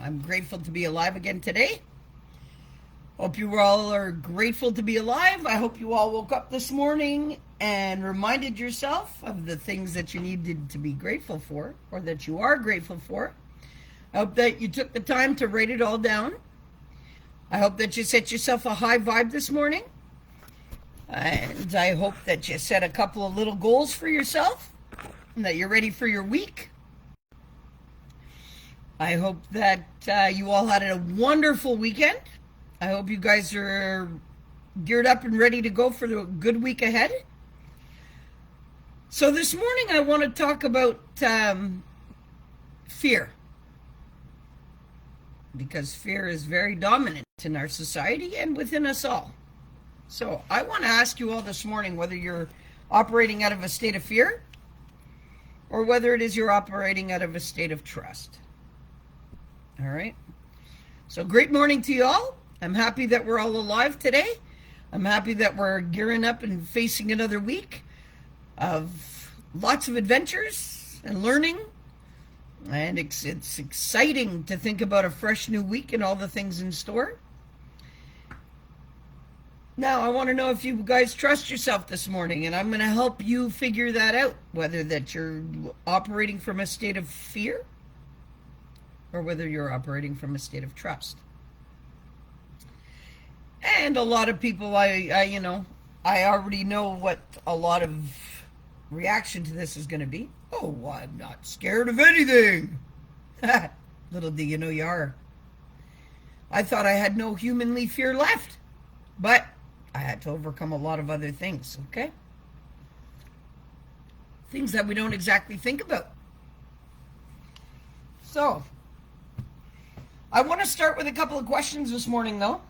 I'm grateful to be alive again today. Hope you all are grateful to be alive. I hope you all woke up this morning and reminded yourself of the things that you needed to be grateful for, or that you are grateful for. I hope that you took the time to write it all down. I hope that you set yourself a high vibe this morning. And I hope that you set a couple of little goals for yourself and that you're ready for your week. I hope that you all had a wonderful weekend. I hope you guys are geared up and ready to go for the good week ahead. So this morning I want to talk about fear. Because fear is very dominant in our society and within us all. So I want to ask you all this morning whether you're operating out of a state of fear or whether it is you're operating out of a state of trust. All right. So great morning to you all. I'm happy that we're all alive today. I'm happy that we're gearing up and facing another week of lots of adventures and learning. And it's exciting to think about a fresh new week and all the things in store. Now, I want to know if you guys trust yourself this morning, and I'm going to help you figure that out, whether that you're operating from a state of fear or whether you're operating from a state of trust. And a lot of people, I already know what a lot of reaction to this is going to be. Oh, I'm not scared of anything. Little do you know you are. I thought I had no humanly fear left, but I had to overcome a lot of other things, okay? Things that we don't exactly think about. So, I want to start with a couple of questions this morning, though.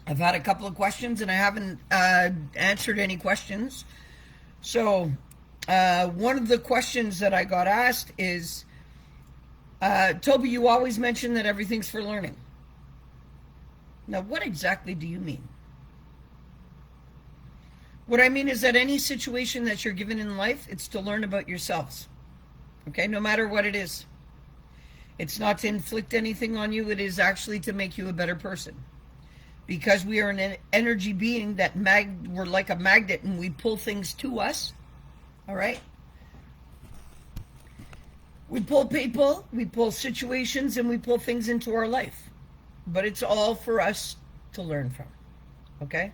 I've had a couple of questions, and I haven't answered any questions. So, one of the questions that I got asked is, Tobi, you always mention that everything's for learning. Now, what exactly do you mean? What I mean is that any situation that you're given in life, it's to learn about yourselves. Okay, no matter what it is. It's not to inflict anything on you. It is actually to make you a better person. Because we are an energy being that we're like a magnet and we pull things to us. All right? We pull people, we pull situations, and we pull things into our life. But it's all for us to learn from. Okay?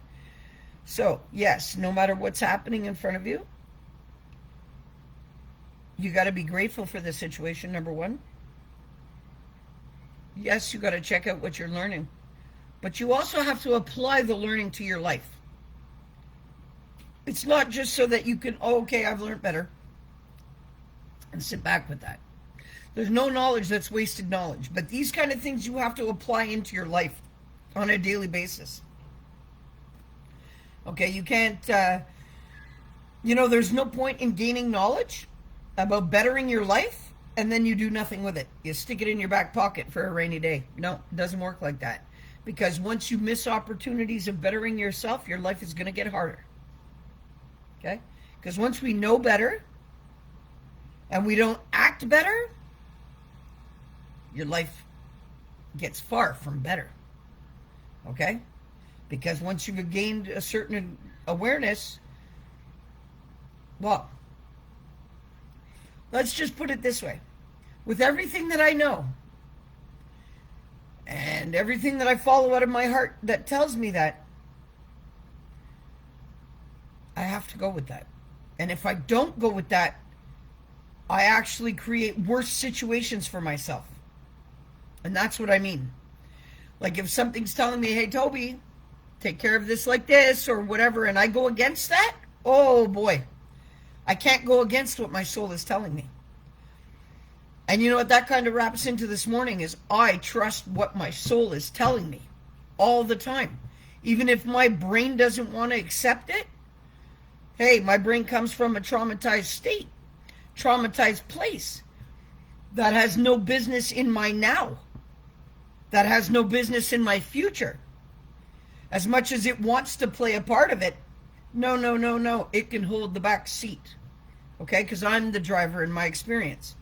So, yes, no matter what's happening in front of you, you got to be grateful for the situation, number one. Yes, you got to check out what you're learning. But you also have to apply the learning to your life. It's not just so that you can, okay, I've learned better, and sit back with that. There's no knowledge that's wasted knowledge. But these kind of things you have to apply into your life on a daily basis. Okay, you can't, there's no point in gaining knowledge about bettering your life and then you do nothing with it. You stick it in your back pocket for a rainy day. No, it doesn't work like that. Because once you miss opportunities of bettering yourself, your life is going to get harder. Okay? Because once we know better and we don't act better, your life gets far from better. Okay? Because once you've gained a certain awareness, well, let's just put it this way. With everything that I know, and everything that I follow out of my heart that tells me that, I have to go with that. And if I don't go with that, I actually create worse situations for myself. And that's what I mean. Like if something's telling me, hey, Tobi, take care of this like this or whatever, and I go against that, oh boy, I can't go against what my soul is telling me. And you know what that kind of wraps into this morning is I trust what my soul is telling me all the time. Even if my brain doesn't want to accept it, hey, my brain comes from a traumatized state, traumatized place that has no business in my now, that has no business in my future. As much as it wants to play a part of it, no, it can hold the back seat. Okay, because I'm the driver in my experience.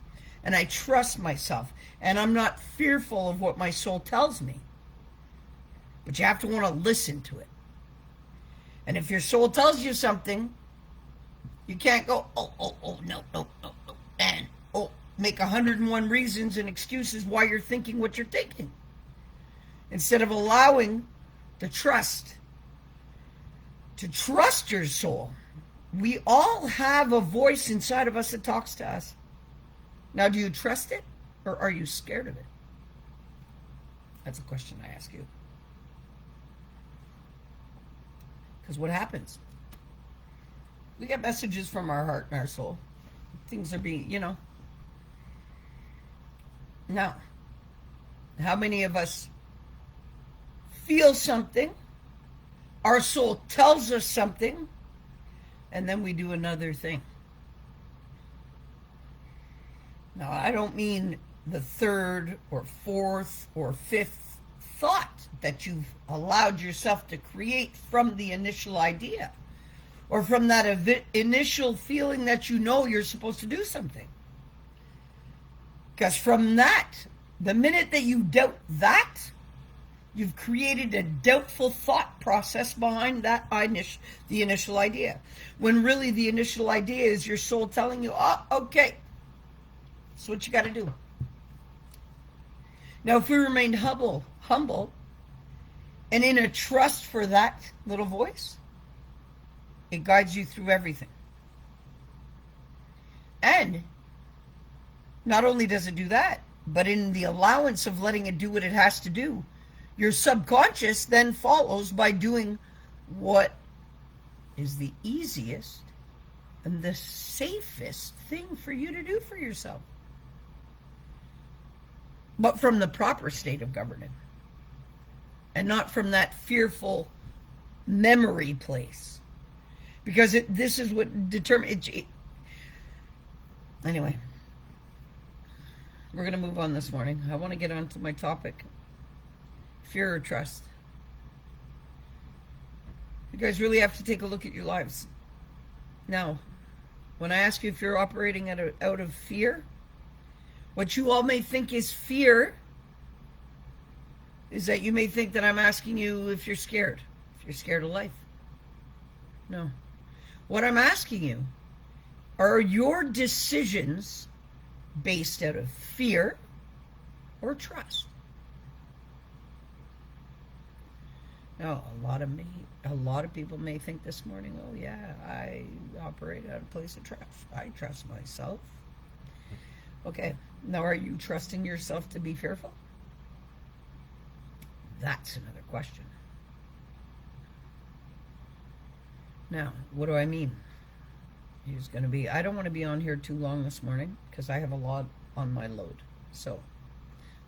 and I trust myself, and I'm not fearful of what my soul tells me. But you have to want to listen to it. And if your soul tells you something, you can't go, no, and make 101 reasons and excuses why you're thinking what you're thinking. Instead of allowing the trust to trust your soul. We all have a voice inside of us that talks to us. Now, do you trust it, or are you scared of it? That's a question I ask you. Because what happens? We get messages from our heart and our soul. Things are being, Now, how many of us feel something, our soul tells us something, and then we do another thing? Now, I don't mean the third or fourth or fifth thought that you've allowed yourself to create from the initial idea, or from that initial feeling that you're supposed to do something. Because from that, the minute that you doubt that, you've created a doubtful thought process behind that the initial idea. When really the initial idea is your soul telling you, okay, that's what you got to do. Now, if we remain humble, and in a trust for that little voice, it guides you through everything. And not only does it do that, but in the allowance of letting it do what it has to do, your subconscious then follows by doing what is the easiest and the safest thing for you to do for yourself. But from the proper state of governance, and not from that fearful memory place. Because this is what determines it. Anyway, we're going to move on this morning. I want to get on to my topic. Fear or trust. You guys really have to take a look at your lives. Now, when I ask you if you're operating out of fear, what you all may think is fear is that you may think that I'm asking you if you're scared of life. No. What I'm asking you, are your decisions based out of fear or trust? Now, a lot of people may think this morning, oh yeah, I operate out of a place of trust. I trust myself. Okay, now are you trusting yourself to be fearful? That's another question. Now, what do I mean? I don't want to be on here too long this morning because I have a lot on my load. So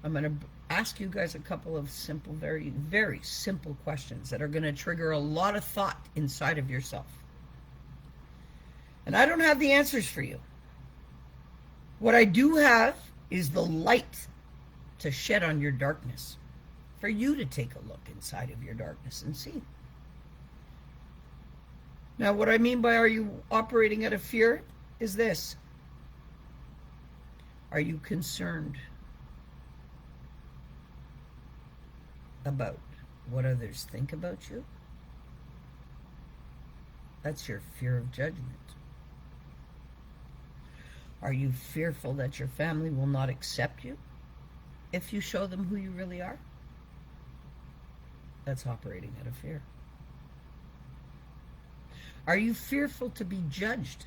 I'm going to ask you guys a couple of simple, very, very simple questions that are going to trigger a lot of thought inside of yourself. And I don't have the answers for you. What I do have is the light to shed on your darkness, for you to take a look inside of your darkness and see. Now, what I mean by are you operating out of fear is this. Are you concerned about what others think about you? That's your fear of judgment. Are you fearful that your family will not accept you if you show them who you really are? That's operating out of fear. Are you fearful to be judged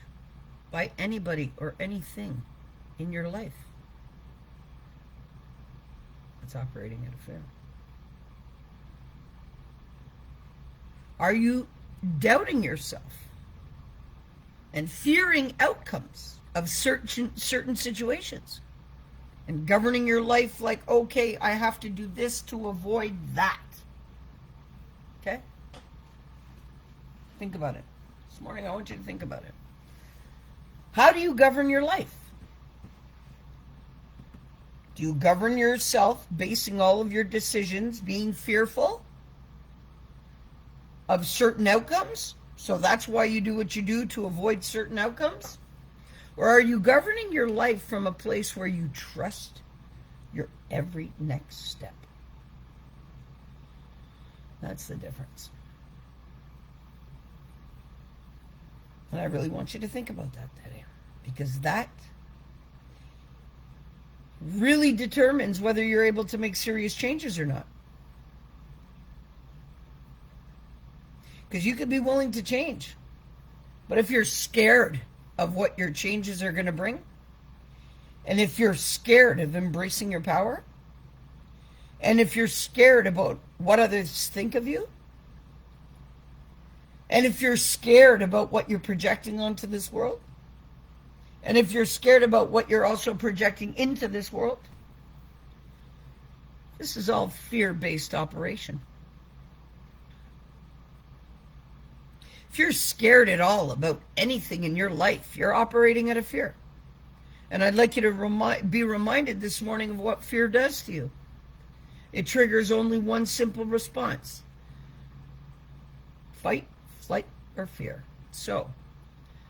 by anybody or anything in your life? That's operating out of fear. Are you doubting yourself and fearing outcomes of certain situations and governing your life like, okay, I have to do this to avoid that? Okay? Think about it. This morning I want you to think about it. How do you govern your life? Do you govern yourself basing all of your decisions being fearful of certain outcomes? So that's why you do what you do, to avoid certain outcomes? Or are you governing your life from a place where you trust your every next step? That's the difference. And I really want you to think about that today, because that really determines whether you're able to make serious changes or not. Because you could be willing to change, but if you're scared of what your changes are going to bring, and if you're scared of embracing your power, and if you're scared about what others think of you, and if you're scared about what you're projecting onto this world, and if you're scared about what you're also projecting into this world, this is all fear-based operation. If you're scared at all about anything in your life, you're operating out of fear. And I'd like you to be reminded this morning of what fear does to you. It triggers only one simple response: fight, flight, or fear. So,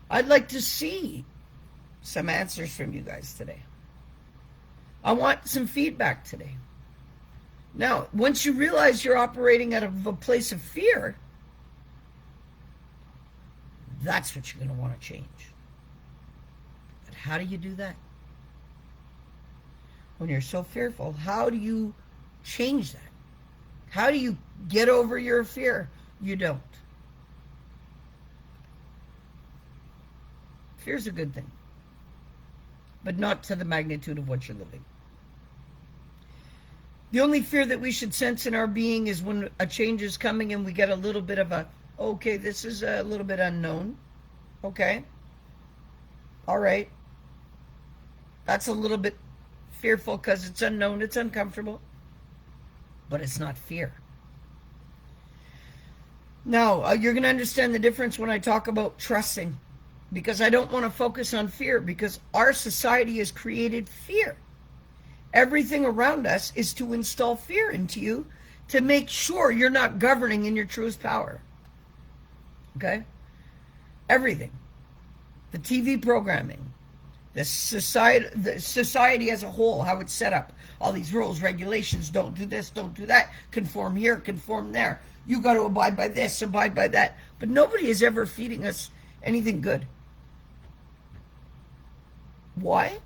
I'd like to see some answers from you guys today. I want some feedback today. Now, once you realize you're operating out of a place of fear, that's what you're going to want to change. But how do you do that? When you're so fearful, how do you change that? How do you get over your fear? You don't. Fear's a good thing, but not to the magnitude of what you're living. The only fear that we should sense in our being is when a change is coming and we get a little bit of a, okay, this is a little bit unknown. Okay. All right. That's a little bit fearful because it's unknown, it's uncomfortable. But it's not fear. Now, you're going to understand the difference when I talk about trusting, because I don't want to focus on fear, because our society has created fear. Everything around us is to install fear into you to make sure you're not governing in your truest power. Okay? Everything. The TV programming, the society as a whole, how it's set up. All these rules, regulations, don't do this, don't do that, conform here, conform there. You got to abide by this, abide by that. But nobody is ever feeding us anything good. Why?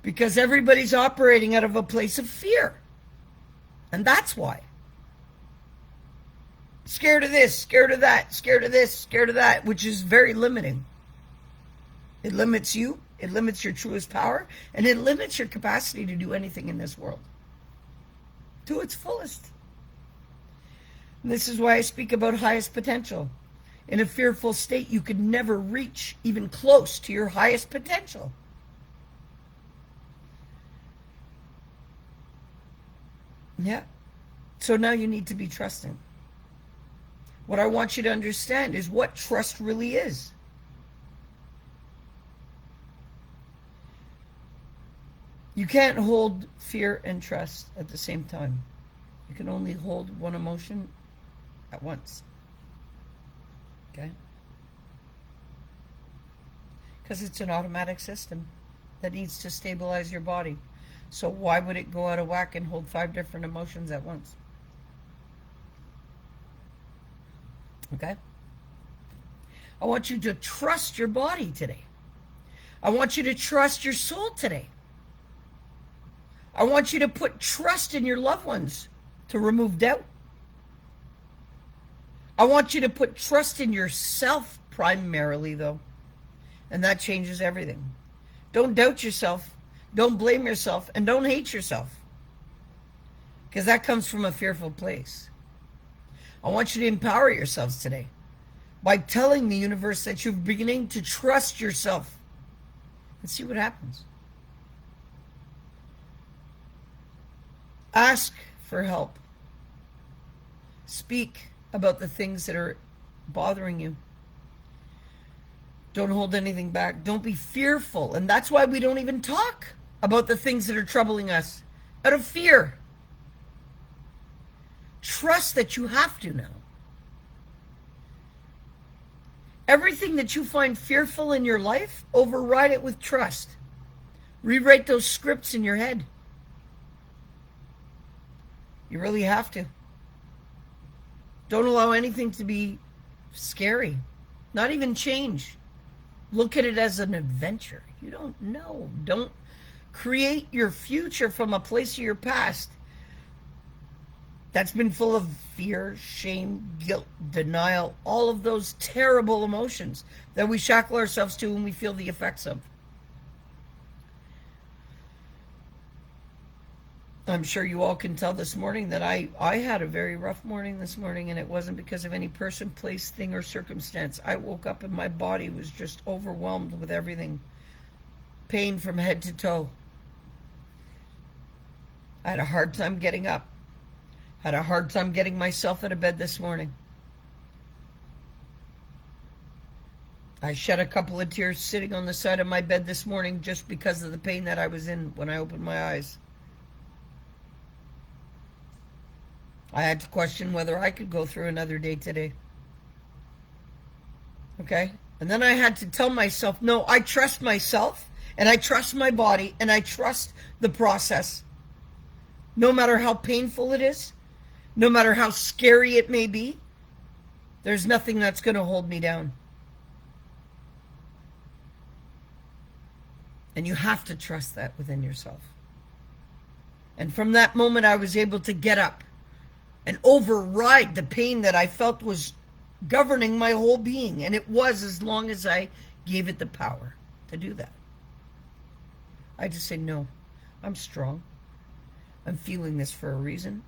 Because everybody's operating out of a place of fear. And that's why. Scared of this, scared of that, scared of this, scared of that, which is very limiting. It limits you, it limits your truest power, and it limits your capacity to do anything in this world to its fullest. And this is why I speak about highest potential. In a fearful state, you could never reach even close to your highest potential. Yeah. So now you need to be trusting. What I want you to understand is what trust really is. You can't hold fear and trust at the same time. You can only hold one emotion at once. Okay? Because it's an automatic system that needs to stabilize your body. So why would it go out of whack and hold 5 different emotions at once? Okay? I want you to trust your body today. I want you to trust your soul today. I want you to put trust in your loved ones to remove doubt. I want you to put trust in yourself primarily, though. And that changes everything. Don't doubt yourself. Don't blame yourself. And don't hate yourself. Because that comes from a fearful place. I want you to empower yourselves today by telling the universe that you're beginning to trust yourself. And see what happens. Ask for help. Speak about the things that are bothering you. Don't hold anything back. Don't be fearful. And that's why we don't even talk about the things that are troubling us out of fear. Trust that you have to now. Everything that you find fearful in your life, override it with trust. Rewrite those scripts in your head. You really have to. Don't allow anything to be scary. Not even change. Look at it as an adventure. You don't know. Don't create your future from a place of your past that's been full of fear, shame, guilt, denial, all of those terrible emotions that we shackle ourselves to and we feel the effects of. I'm sure you all can tell this morning that I had a very rough morning this morning, and it wasn't because of any person, place, thing, or circumstance. I woke up and my body was just overwhelmed with everything. Pain from head to toe. I had a hard time getting up. Had a hard time getting myself out of bed this morning. I shed a couple of tears sitting on the side of my bed this morning just because of the pain that I was in when I opened my eyes. I had to question whether I could go through another day today. Okay? And then I had to tell myself, no, I trust myself, and I trust my body, and I trust the process. No matter how painful it is, no matter how scary it may be, there's nothing that's going to hold me down. And you have to trust that within yourself. And from that moment, I was able to get up and override the pain that I felt was governing my whole being. And it was, as long as I gave it the power to do that. I just say, no, I'm strong. I'm feeling this for a reason.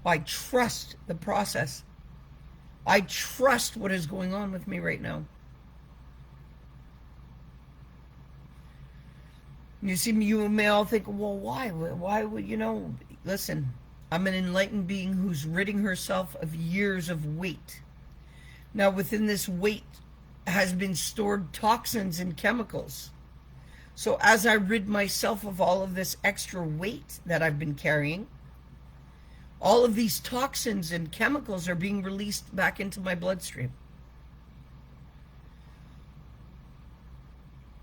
I trust the process. I trust what is going on with me right now. You see, you may all think, well, why? Why would, listen, I'm an enlightened being who's ridding herself of years of weight. Now, within this weight has been stored toxins and chemicals. So as I rid myself of all of this extra weight that I've been carrying, all of these toxins and chemicals are being released back into my bloodstream.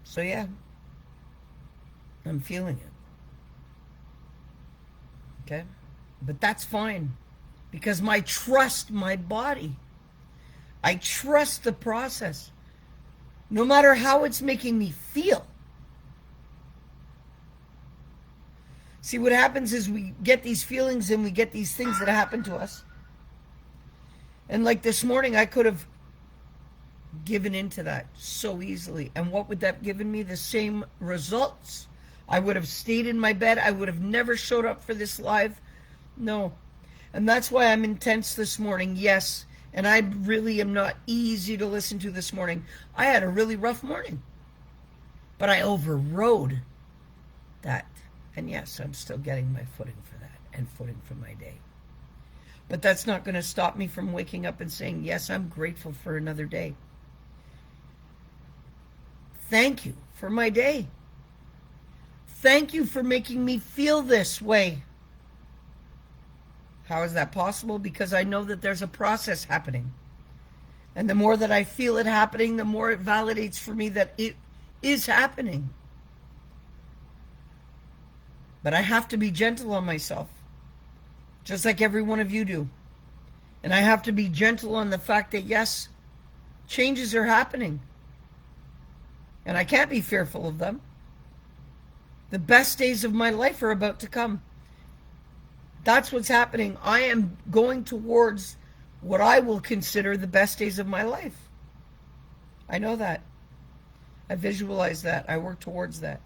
So yeah, I'm feeling it. Okay? But that's fine, because I trust my body. I trust the process. No matter how it's making me feel. See, what happens is we get these feelings and we get these things that happen to us. And like this morning, I could have given into that so easily. And what would that have given me? The same results. I would have stayed in my bed. I would have never showed up for this live. No. And that's why I'm intense this morning. Yes. And I really am not easy to listen to this morning. I had a really rough morning. But I overrode that. And yes, I'm still getting my footing for that and footing for my day. But that's not going to stop me from waking up and saying, yes, I'm grateful for another day. Thank you for my day. Thank you for making me feel this way. How is that possible? Because I know that there's a process happening. And the more that I feel it happening, the more it validates for me that it is happening. But I have to be gentle on myself, just like every one of you do. And I have to be gentle on the fact that, yes, changes are happening. And I can't be fearful of them. The best days of my life are about to come. That's what's happening. I am going towards what I will consider the best days of my life. I know that. I visualize that. I work towards that.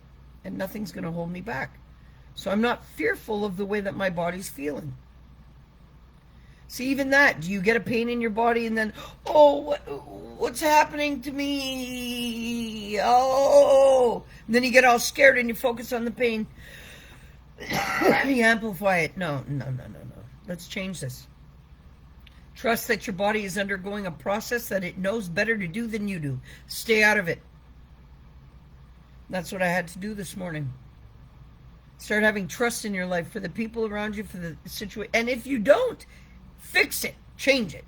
And nothing's going to hold me back. So I'm not fearful of the way that my body's feeling. See, even that, do you get a pain in your body and then, oh, what's happening to me? Oh, and then you get all scared and you focus on the pain. You amplify it. No. Let's change this. Trust that your body is undergoing a process that it knows better to do than you do. Stay out of it. That's what I had to do this morning. Start having trust in your life for the people around you, for the situation. And if you don't, fix it. Change it.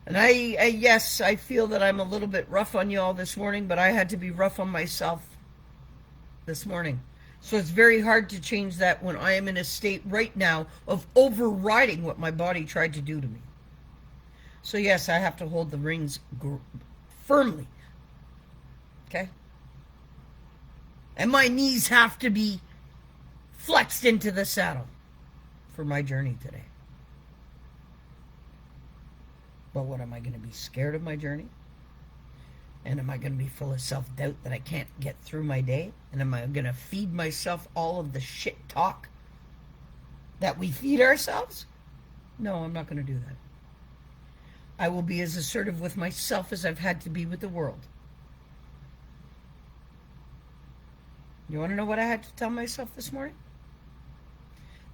And yes, I feel that I'm a little bit rough on y'all this morning, but I had to be rough on myself this morning. So it's very hard to change that when I am in a state right now of overriding what my body tried to do to me. So yes, I have to hold the reins firmly. Okay? And my knees have to be flexed into the saddle for my journey today. But what, am I going to be scared of my journey? And am I going to be full of self-doubt that I can't get through my day? And am I going to feed myself all of the shit talk that we feed ourselves? No, I'm not going to do that. I will be as assertive with myself as I've had to be with the world. You want to know what I had to tell myself this morning?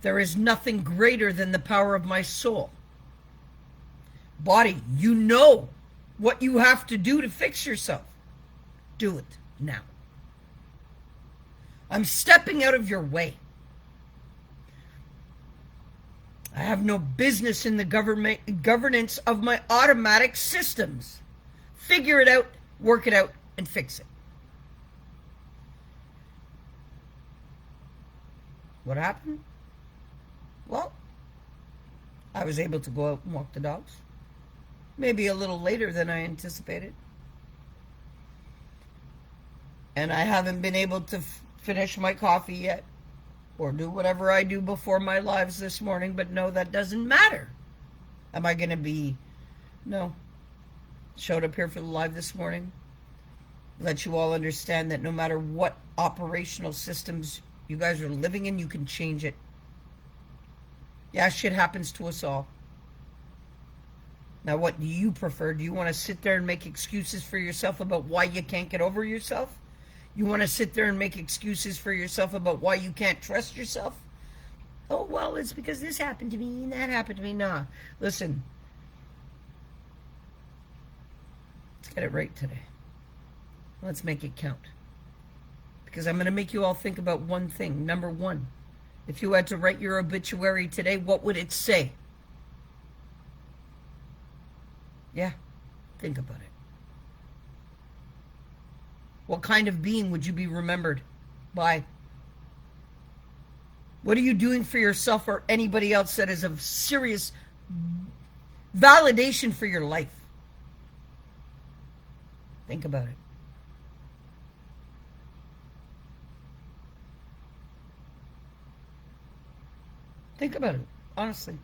There is nothing greater than the power of my soul. Body, you know what you have to do to fix yourself. Do it now. I'm stepping out of your way. I have no business in the governance of my automatic systems. Figure it out, work it out, and fix it. What happened? Well, I was able to go out and walk the dogs. Maybe a little later than I anticipated. And I haven't been able to finish my coffee yet, or do whatever I do before my lives this morning, but no, that doesn't matter. Am I going to be... No. Showed up here for the live this morning. Let you all understand that no matter what operational systems you guys are living in, you can change it. Yeah, shit happens to us all. Now, what do you prefer? Do you want to sit there and make excuses for yourself about why you can't get over yourself? You want to sit there and make excuses for yourself about why you can't trust yourself? Oh, well, it's because this happened to me and that happened to me. Nah, listen. Let's get it right today. Let's make it count. Because I'm going to make you all think about one thing. Number one, if you had to write your obituary today, what would it say? Yeah, think about it. What kind of being would you be remembered by? What are you doing for yourself or anybody else that is of serious validation for your life? Think about it. Think about it, honestly.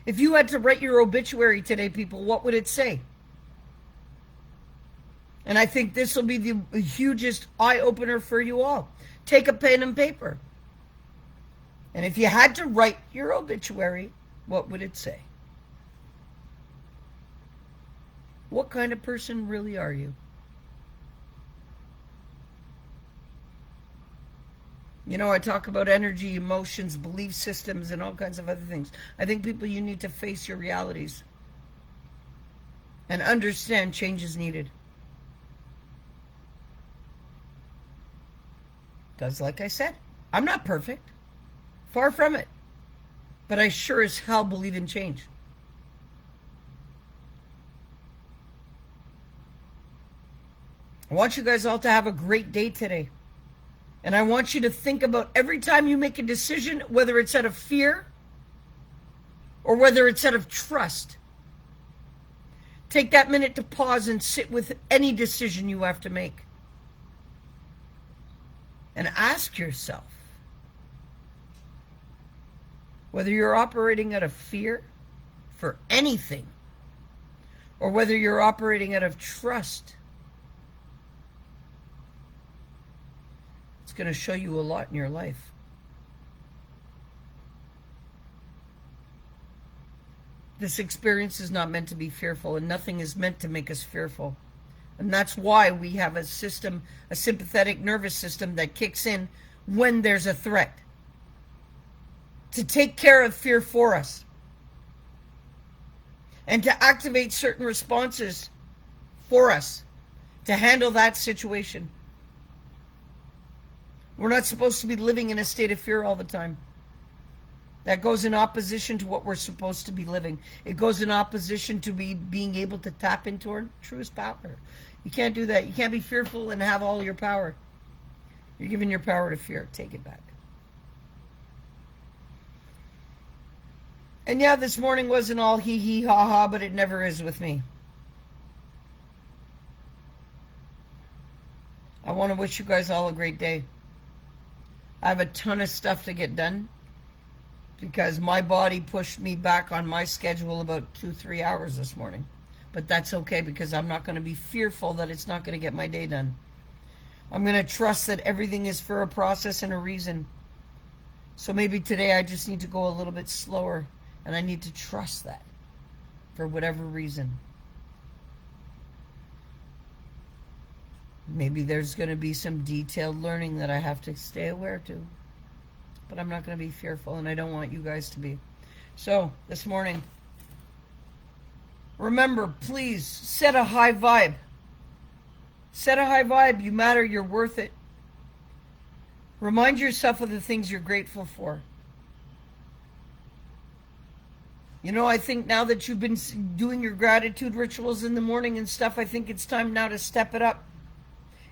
If you had to write your obituary today, people, what would it say? And I think this will be the hugest eye-opener for you all. Take a pen and paper. And if you had to write your obituary, what would it say? What kind of person really are you? You know, I talk about energy, emotions, belief systems, and all kinds of other things. I think, people, you need to face your realities and understand change is needed. Because, like I said, I'm not perfect. Far from it. But I sure as hell believe in change. I want you guys all to have a great day today. And I want you to think about every time you make a decision, whether it's out of fear or whether it's out of trust. Take that minute to pause and sit with any decision you have to make. And ask yourself whether you're operating out of fear for anything or whether you're operating out of trust. It's going to show you a lot in your life. This experience is not meant to be fearful, and nothing is meant to make us fearful. And that's why we have a system, a sympathetic nervous system that kicks in when there's a threat, to take care of fear for us and to activate certain responses for us to handle that situation. We're not supposed to be living in a state of fear all the time. That goes in opposition to what we're supposed to be living. It goes in opposition to being able to tap into our truest power. You can't do that. You can't be fearful and have all your power. You're giving your power to fear. Take it back. And yeah, this morning wasn't all hee hee ha ha, but it never is with me. I want to wish you guys all a great day. I have a ton of stuff to get done because my body pushed me back on my schedule about 2-3 hours this morning. But that's okay because I'm not going to be fearful that it's not going to get my day done. I'm going to trust that everything is for a process and a reason. So maybe today I just need to go a little bit slower, and I need to trust that for whatever reason. Maybe there's going to be some detailed learning that I have to stay aware to. But I'm not going to be fearful, and I don't want you guys to be. So, this morning, remember, please, set a high vibe. Set a high vibe. You matter. You're worth it. Remind yourself of the things you're grateful for. You know, I think now that you've been doing your gratitude rituals in the morning and stuff, I think it's time now to step it up.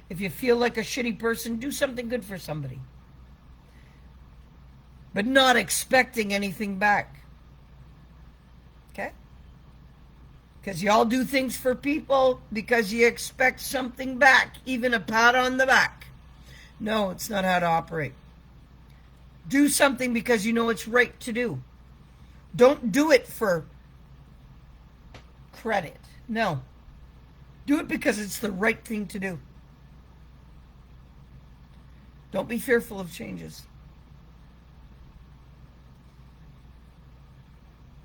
If you feel like a shitty person, do something good for somebody. But not expecting anything back. Okay? Because you all do things for people because you expect something back, even a pat on the back. No, it's not how to operate. Do something because you know it's right to do. Don't do it for credit. No. Do it because it's the right thing to do. Don't be fearful of changes.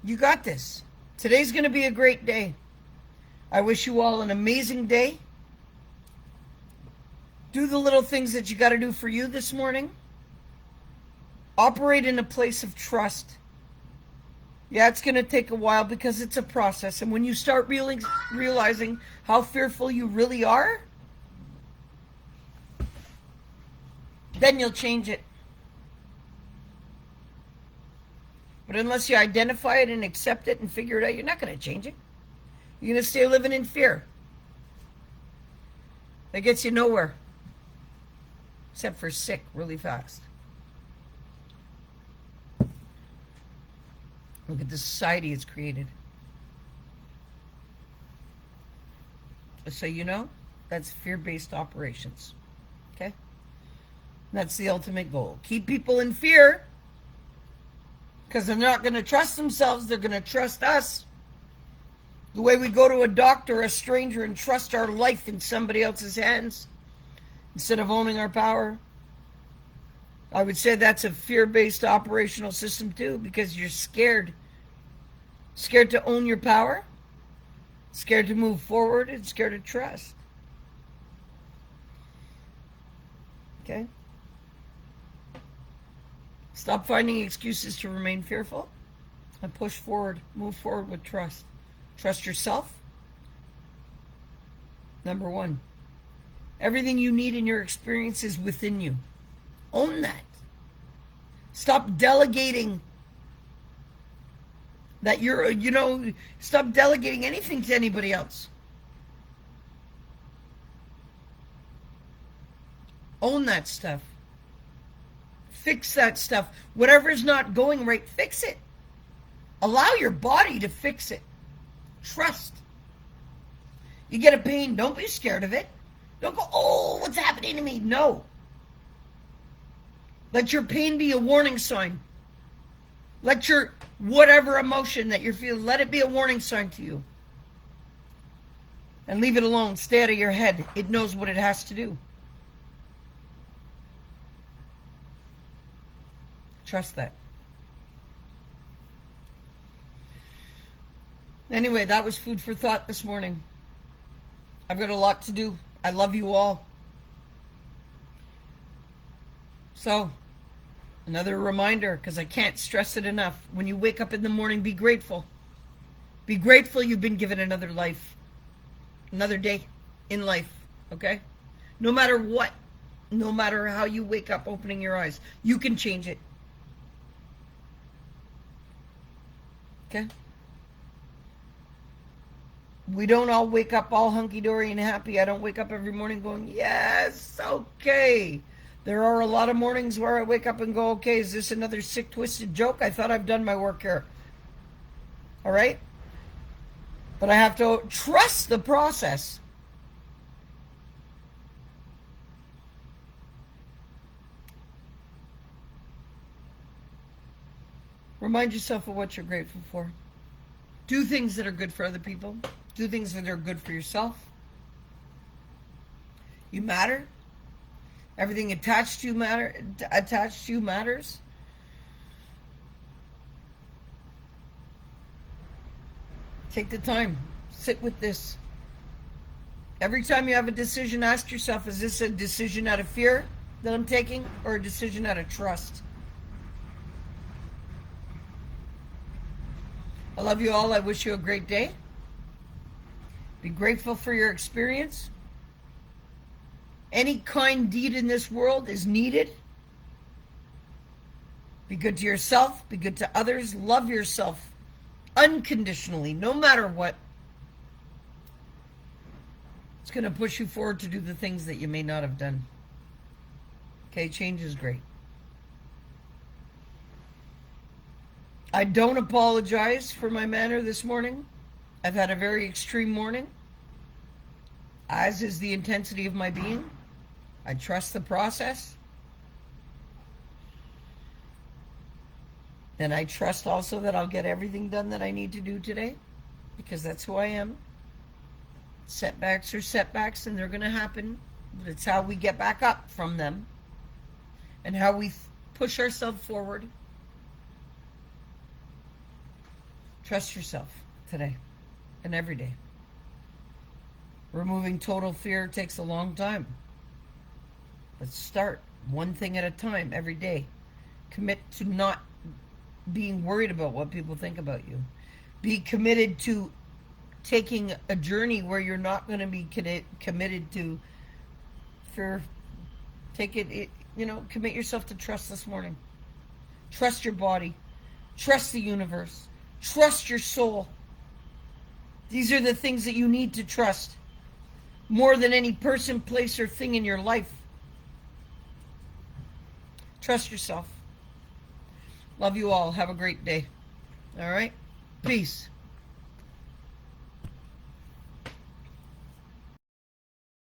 You got this. Today's going to be a great day. I wish you all an amazing day. Do the little things that you got to do for you this morning. Operate in a place of trust. Yeah, it's going to take a while because it's a process. And when you start realizing how fearful you really are, then you'll change it. But unless you identify it and accept it and figure it out, you're not going to change it. You're going to stay living in fear. That gets you nowhere. Except for sick really fast. Look at the society it's created. So you know, that's fear-based operations. Okay? That's the ultimate goal. Keep people in fear because they're not going to trust themselves. They're going to trust us. The way we go to a doctor, a stranger, and trust our life in somebody else's hands instead of owning our power. I would say that's a fear-based operational system too because you're scared. Scared to own your power. Scared to move forward and scared to trust. Okay? Stop finding excuses to remain fearful and push forward. Move forward with trust. Trust yourself. Number one. Everything you need in your experience is within you. Own that. Stop delegating that stop delegating anything to anybody else. Own that stuff. Fix that stuff. Whatever's not going right, fix it. Allow your body to fix it. Trust. You get a pain, don't be scared of it. Don't go, oh, what's happening to me? No. Let your pain be a warning sign. Let your whatever emotion that you're feeling, let it be a warning sign to you. And leave it alone. Stay out of your head. It knows what it has to do. Trust that. Anyway, that was food for thought this morning. I've got a lot to do. I love you all. So, another reminder, because I can't stress it enough. When you wake up in the morning, be grateful. Be grateful you've been given another life. Another day in life. Okay? No matter what. No matter how you wake up opening your eyes. You can change it. Okay? We don't all wake up all hunky-dory and happy. I don't wake up every morning going, yes, okay. There are a lot of mornings where I wake up and go, okay, is this another sick, twisted joke? I thought I've done my work here. All right? But I have to trust the process. Remind yourself of what you're grateful for. Do things that are good for other people. Do things that are good for yourself. You matter. Everything attached to you matters. Take the time. Sit with this. Every time you have a decision, ask yourself, is this a decision out of fear that I'm taking or a decision out of trust? I love you all. I wish you a great day. Be grateful for your experience. Any kind deed in this world is needed. Be good to yourself. Be good to others. Love yourself unconditionally, no matter what. It's going to push you forward to do the things that you may not have done. Okay, change is great. I don't apologize for my manner this morning. I've had a very extreme morning, as is the intensity of my being. I trust the process. And I trust also that I'll get everything done that I need to do today, because that's who I am. Setbacks are setbacks, and they're going to happen. But it's how we get back up from them and how we push ourselves forward. Trust yourself today and every day. Removing total fear takes a long time. Let's start one thing at a time every day. Commit to not being worried about what people think about you. Be committed to taking a journey where you're not going to be committed to fear. Commit yourself to trust this morning. Trust your body. Trust the universe. Trust your soul. These are the things that you need to trust more than any person, place, or thing in your life. Trust yourself. Love you all. Have a great day. All right? Peace.